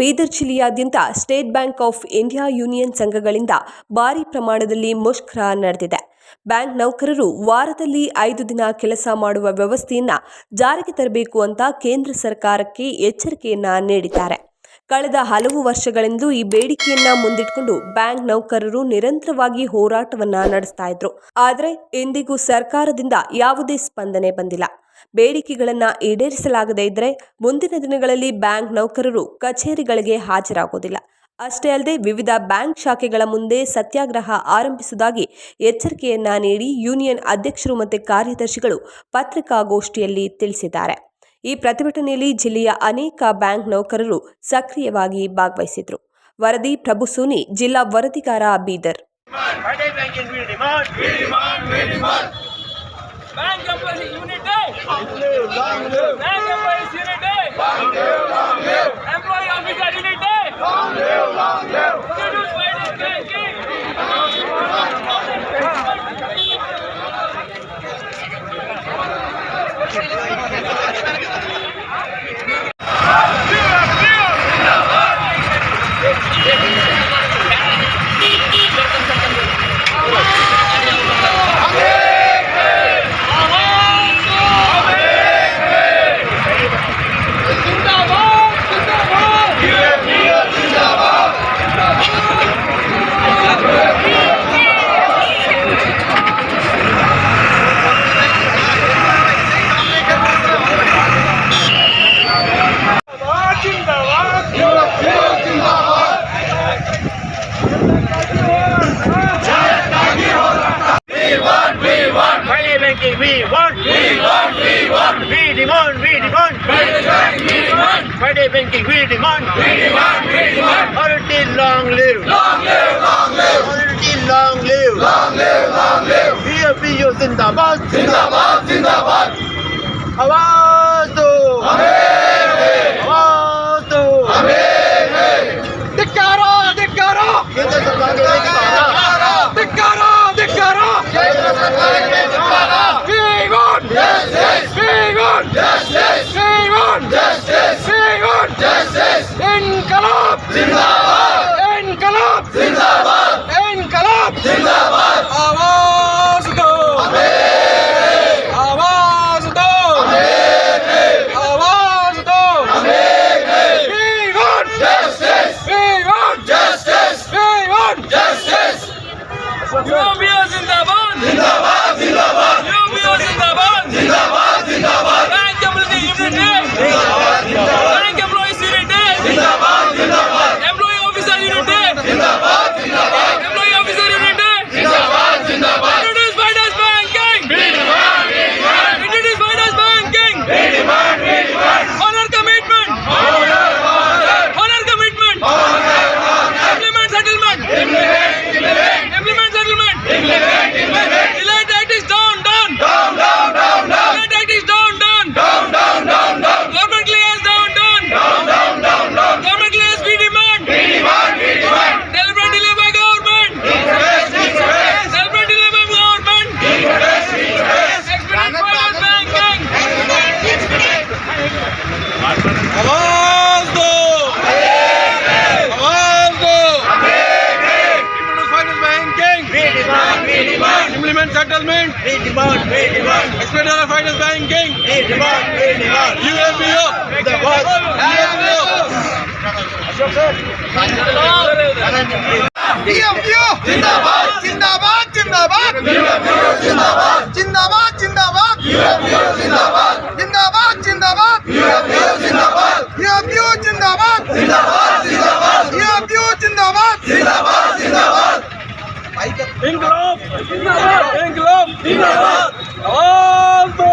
ಬೀದರ್ ಜಿಲ್ಲೆಯಾದ್ಯಂತ state bank of India union ಸಂಘಗಳಿಂದ ಭಾರಿ ಪ್ರಮಾಣದಲ್ಲಿ ಮುಷ್ಕರ ನಡೆದಿದೆ. ಬ್ಯಾಂಕ್ ನೌಕರರು ವಾರದಲ್ಲಿ 5 ದಿನ ಕೆಲಸ ಮಾಡುವ ವ್ಯವಸ್ಥೆಯನ್ನ ಜಾರಿಗೆ ತರಬೇಕು ಅಂತ ಕೇಂದ್ರ ಸರ್ಕಾರಕ್ಕೆ ಎಚ್ಚರಿಕೆಯನ್ನ ನೀಡಿದ್ದಾರೆ. ಕಳೆದ ಹಲವು ವರ್ಷಗಳಿಂದ ಈ ಬೇಡಿಕೆಯನ್ನ ಮುಂದಿಟ್ಟುಕೊಂಡು ಬ್ಯಾಂಕ್ ನೌಕರರು ನಿರಂತರವಾಗಿ ಹೋರಾಟವನ್ನ ನಡೆಸ್ತಾ ಇದ್ರು. ಆದರೆ ಇಂದಿಗೂ ಸರ್ಕಾರದಿಂದ ಯಾವುದೇ ಸ್ಪಂದನೆ ಬಂದಿಲ್ಲ. ಬೇಡಿಕೆಗಳನ್ನ ಈಡೇರಿಸಲಾಗದೇ ಇದ್ರೆ ಮುಂದಿನ ದಿನಗಳಲ್ಲಿ ಬ್ಯಾಂಕ್ ನೌಕರರು ಕಚೇರಿಗಳಿಗೆ ಹಾಜರಾಗುವುದಿಲ್ಲ. ಅಷ್ಟೇ ಅಲ್ಲದೆ ವಿವಿಧ ಬ್ಯಾಂಕ್ ಶಾಖೆಗಳ ಮುಂದೆ ಸತ್ಯಾಗ್ರಹ ಆರಂಭಿಸುವುದಾಗಿ ಎಚ್ಚರಿಕೆಯನ್ನ ನೀಡಿ ಯೂನಿಯನ್ ಅಧ್ಯಕ್ಷರು ಮತ್ತು ಕಾರ್ಯದರ್ಶಿಗಳು ಪತ್ರಿಕಾಗೋಷ್ಠಿಯಲ್ಲಿ ತಿಳಿಸಿದ್ದಾರೆ. ಈ ಪ್ರತಿಭಟನೆಯಲ್ಲಿ ಜಿಲ್ಲೆಯ ಅನೇಕ ಬ್ಯಾಂಕ್ ನೌಕರರು ಸಕ್ರಿಯವಾಗಿ ಭಾಗವಹಿಸಿದ್ರು. ವರದಿ ಪ್ರಭು ಸೂನಿ, ಜಿಲ್ಲಾ ವರದಿಗಾರ, Bidar. Bank employees unity. Long live, long live. Bank employees unity. Long live, long live. Employee officer unity. Long live, long live. Students fight banking. We demand. Friday banking, we demand. Authority, long live. Authority, long live. PFPU Zindabad. आवाज दो. धिक्कारो. केंद्र सरकार के धिक्कारो. केंद्र सरकार के धिक्कारो. इनकलाब जिंदाबाद. आवाज दो. UPO जिंदाबाद. UPO जिंदाबाद. Bank employees unity. Bank employees unity. Employee officer unity. Employee officer unity. Introduce finance banking. Introduce finance banking. Honor commitment. Implement settlement. Delayed act is down. Delayed act is down. Government clears down. Government clears, we demand. Deliberate delay by government. Expedite finance banking. आवाज दो. Introduce finance banking. We demand. Implement settlement. We demand. Expedite finance banking. We demand. UPO. Ashok sir. PFPU जिंदाबाद. इनकलाब. आवाज दो.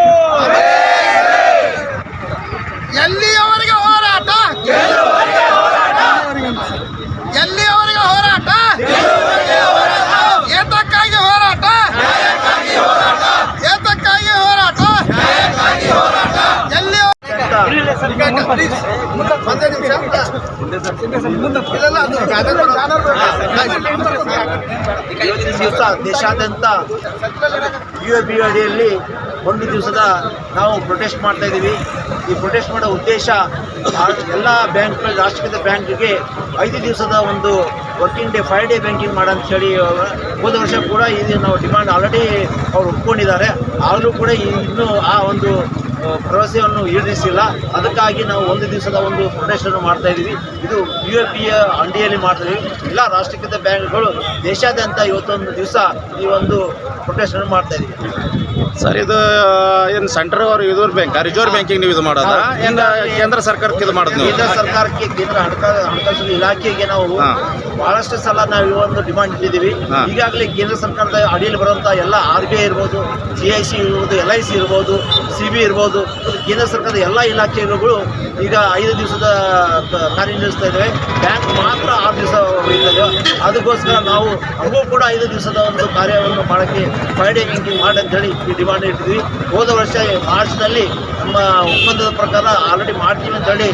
ಎಲ್ಲಿಯವರೆಗೆ ಹೋರಾಟ? ಏತಕ್ಕಾಗಿ ಹೋರಾಟ? ದೇಶಾದ್ಯಂತ UAB ಅಡಿಯಲ್ಲಿ ಒಂದು ದಿವಸದ ನಾವು ಪ್ರೊಟೆಸ್ಟ್ ಮಾಡ್ತಾ ಇದ್ದೀವಿ. ಈ ಪ್ರೊಟೆಸ್ಟ್ ಮಾಡೋ ಉದ್ದೇಶ ಎಲ್ಲ ಬ್ಯಾಂಕ್ಗಳು, ರಾಷ್ಟ್ರೀಕೃತ ಬ್ಯಾಂಕ್ಗೆ 5 ದಿವಸದ ಒಂದು ವರ್ಕಿಂಗ್ ಡೇ 5 ಡೇ ಬ್ಯಾಂಕಿಂಗ್ ಮಾಡಂತ ಹೇಳಿ ಹೋದ ವರ್ಷ ಕೂಡ ಇದು ನಾವು ಡಿಮಾಂಡ್ ಆಲ್ರೆಡಿ ಅವ್ರು ಒಪ್ಕೊಂಡಿದ್ದಾರೆ. ಆದರೂ ಕೂಡ ಇನ್ನೂ ಆ ಒಂದು ಭರವಸೆಯನ್ನು ಈಡೇರಿಸಿಲ್ಲ. ಅದಕ್ಕಾಗಿ ನಾವು ಒಂದು ದಿವಸದ ಒಂದು ಪ್ರೊಟೆಸ್ಟನ್ನು ಮಾಡ್ತಾ ಇದ್ದೀವಿ. ಇದು UAPಯ ಅಂಡಿಯಲ್ಲಿ ಮಾಡ್ತಾ ಇದ್ದೀವಿ. ಎಲ್ಲ ರಾಷ್ಟ್ರೀಕೃತ ಬ್ಯಾಂಕ್ಗಳು ದೇಶಾದ್ಯಂತ ಇವತ್ತೊಂದು ದಿವಸ ಈ ಒಂದು ಪ್ರೊಟೆಸ್ಟನ್ನು ಮಾಡ್ತಾ ಇದ್ದೀವಿ. ಸರ್, ಇದು ಏನು central reserve bank reserve banking ನೀವು ಇದು ಮಾಡೋದಾ ಏನು ಕೇಂದ್ರ ಸರ್ಕಾರಕ್ಕೆ ಇದು ಮಾಡೋದು ನೀವು? ಕೇಂದ್ರ ಸರ್ಕಾರಕ್ಕೆ, ಕೇಂದ್ರ ಹಣಕಾಸು ಇಲಾಖೆಗೆ ನಾವು ಬಹಳಷ್ಟು ಸಲ ನಾವು ಈ ಒಂದು ಡಿಮಾಂಡ್ ಇಟ್ಟಿದ್ದೀವಿ. ಈಗಾಗಲೇ ಕೇಂದ್ರ ಸರ್ಕಾರದ ಅಡಿಯಲ್ಲಿ ಬರುವಂಥ ಎಲ್ಲ RBI ಇರ್ಬೋದು, GIC ಇರ್ಬೋದು, LIC ಇರ್ಬೋದು, CB ಇರ್ಬೋದು, ಕೇಂದ್ರ ಸರ್ಕಾರದ ಎಲ್ಲ ಇಲಾಖೆಗಳು ಈಗ 5 ದಿವಸದ ಕಾರ್ಯನಿರ್ವಹಿಸ್ತಾ ಇದ್ದೇವೆ. ಬ್ಯಾಂಕ್ ಮಾತ್ರ 6 ದಿವಸ ಇರ್ತದೆ. ಅದಕ್ಕೋಸ್ಕರ ನಾವು ನಮಗೂ ಕೂಡ 5 ದಿವಸದ ಒಂದು ಕಾರ್ಯವನ್ನು ಮಾಡೋಕ್ಕೆ 5 ಡೇ ಬ್ಯಾಂಕಿಂಗ್ ಮಾಡಿ ಅಂತೇಳಿ ಈ ಡಿಮಾಂಡ್ ಇಟ್ಟಿದ್ವಿ. ಹೋದ ವರ್ಷ ಮಾರ್ಚ್ನಲ್ಲಿ ನಮ್ಮ ಒಪ್ಪಂದದ ಪ್ರಕಾರ ಆಲ್ರೆಡಿ ಮಾಡ್ತೀವಿ ಅಂತೇಳಿ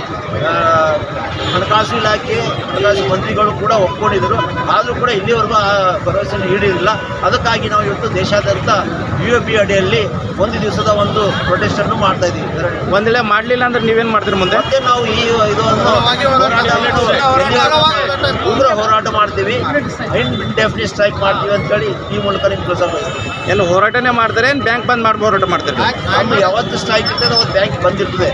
ಹಣಕಾಸು ಇಲಾಖೆ, ಹಣಕಾಸು ಮಂತ್ರಿಗಳು ಕೂಡ ಒಪ್ಕೊಂಡಿದ್ದರು. ಆದರೂ ಕೂಡ ಇಲ್ಲಿವರೆಗೂ ಆ ಭರವಸೆಯನ್ನು ಈಡೇರಿಲ್ಲ. ಅದಕ್ಕಾಗಿ ನಾವು ಇವತ್ತು ದೇಶಾದ್ಯಂತ UAP ಅಡಿಯಲ್ಲಿ ಒಂದು ದಿವಸದ ಒಂದು ಪ್ರೊಟೆಸ್ಟನ್ನು ಮಾಡ್ತಾ ಇದ್ದೀವಿ. ಒಂದು ವೇಳೆ ಮಾಡಲಿಲ್ಲ ಅಂದ್ರೆ ನೀವೇನು ಮಾಡ್ತೀರಿ ಮುಂದೆ? ಮತ್ತೆ ನಾವು ಉಗ್ರ ಹೋರಾಟ ಮಾಡ್ತೀವಿ, ಇಂಡೆಫಿನಿಟ್ ಸ್ಟ್ರೈಕ್ ಮಾಡ್ತೀವಿ ಅಂತೇಳಿ ಈ ಮೂಲಕ ನಿಮ್ಗೆ ಪ್ರಸಾರ ಏನು ಹೋರಾಟನೇ ಮಾಡ್ತಾರೆ, ಏನು ಬ್ಯಾಂಕ್ ಬಂದ್ ಮಾಡಿ ಹೋರಾಟ ಮಾಡ್ತಾರೆ? ನಮ್ಮ ಯಾವತ್ತು ಸ್ಟ್ರೈಕ್ ಇರ್ತದೆ ಅವತ್ತು ಬ್ಯಾಂಕ್ ಬಂದಿರ್ತದೆ.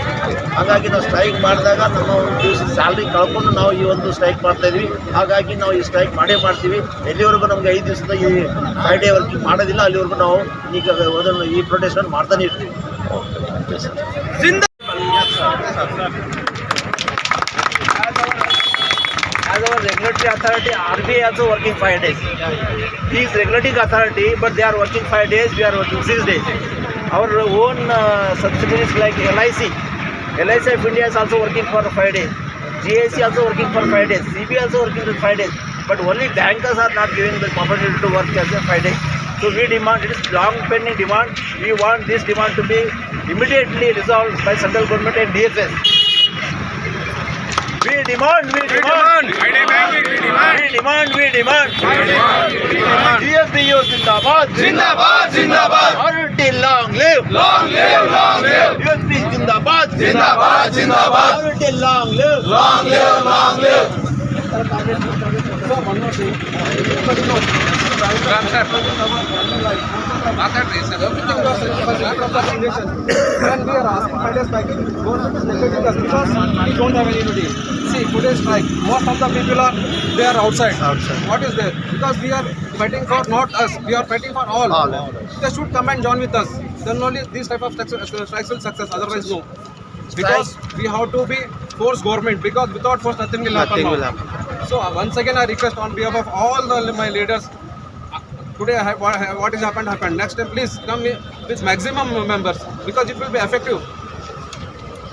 ಹಾಗಾಗಿ ನಾವು ಸ್ಟ್ರೈಕ್ ಮಾಡಿದಾಗ ನಮ್ಮ ಒಂದು ದಿವಸ ಸ್ಯಾಲ್ರಿ ಕಳ್ಕೊಂಡು ನಾವು ಈ ಒಂದು ಸ್ಟ್ರೈಕ್ ಮಾಡ್ತಾ ಇದ್ವಿ. ಹಾಗಾಗಿ ನಾವು ಈ ಸ್ಟ್ರೈಕ್ ಮಾಡೇ ಮಾಡ್ತೀವಿ. ಎಲ್ಲಿವರೆಗೂ ನಮ್ಗೆ 5 ದಿವಸದ ಈ 5 ಡೇ ವರ್ಕಿಂಗ್ ಮಾಡೋದಿಲ್ಲ ಅಲ್ಲಿವರೆಗೂ ನಾವು ಈಗ ಅದನ್ನು ಈ ಪ್ರೊಟೆಸ್ಟನ್ನು ಮಾಡ್ತಾನೆ ಇರ್ತೀವಿ. As our regulatory authority, RBI also working 5 days. He is regulating authority, but they are working 5 days, we are working 6 days. Our own subsidiaries like LIC of India is also working for 5 days. GIC also working for 5 days. CB also working for 5 days. But only bankers are not giving the opportunity to work as a 5 days. So we demand, it is long pending demand. We want this demand to be immediately resolved by central government and DFS. We demand. DFBO Zindabad. RT long live. USP Zindabad. RT long live. When we are asking 5 days packing, government is neglecting us because we don't have any unity. See, today's strike, most of the people they are outside. What is there? Because we are fighting for not us, we are fighting for all. They should come and join with us. Then only these type of strikes will success. Otherwise, no. Because we have to be force government. Because without force, nothing will happen. So once again, I request on behalf of all my leaders. Today, what is happened. Next time, please come with maximum members because it will be effective.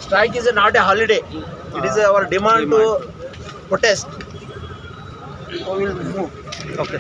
Strike is not a holiday. It is our demand to protest. So we will move. Okay.